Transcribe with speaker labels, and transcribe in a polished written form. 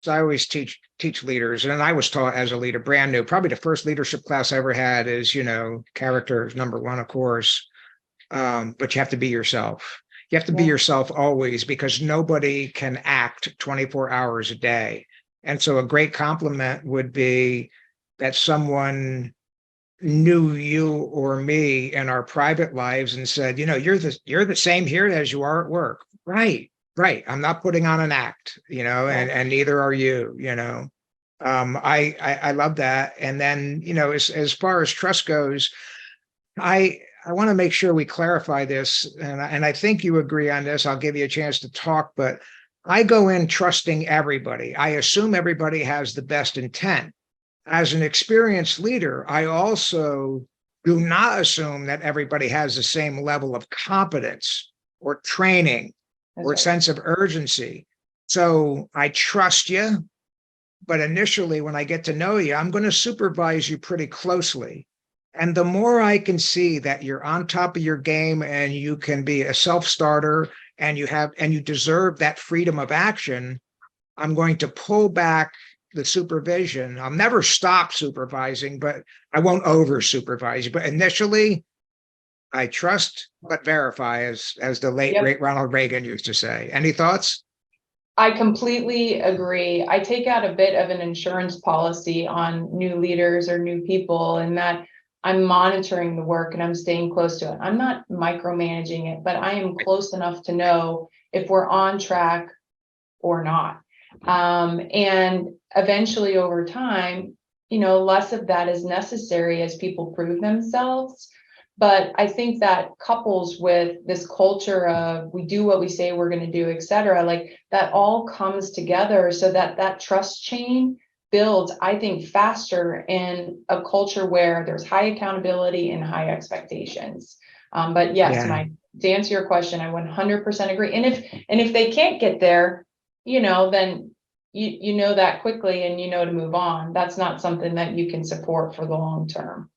Speaker 1: I always teach leaders, and I was taught as a leader, brand new. Probably the first leadership class I ever had is, character is number one, of course. But you have to be yourself. You have to be yourself always, because nobody can act 24 hours a day. And so a great compliment would be that someone knew you or me in our private lives and said, you're the same here as you are at work. Right. I'm not putting on an act, and neither are you, I love that. And then, as far as trust goes, I want to make sure we clarify this, and I think you agree on this. I'll give you a chance to talk, but I go in trusting everybody. I assume everybody has the best intent. As an experienced leader, I also do not assume that everybody has the same level of competence or training or sense of urgency. So I trust you, but initially when I get to know you, I'm going to supervise you pretty closely. And the more I can see that you're on top of your game and you can be a self-starter and you deserve that freedom of action, I'm going to pull back the supervision. I'll never stop supervising, but I won't over supervise you. But initially, I trust but verify, as the late great Ronald Reagan used to say. Any thoughts?
Speaker 2: I completely agree. I take out a bit of an insurance policy on new leaders or new people, in that I'm monitoring the work and I'm staying close to it. I'm not micromanaging it, but I am close enough to know if we're on track or not. And eventually over time, less of that is necessary as people prove themselves. But I think that couples with this culture of we do what we say we're going to do, et cetera, like that all comes together so that trust chain builds, I think, faster in a culture where there's high accountability and high expectations. But yes, Mike, to answer your question, I 100% agree. And if they can't get there, then you know that quickly and to move on. That's not something that you can support for the long term.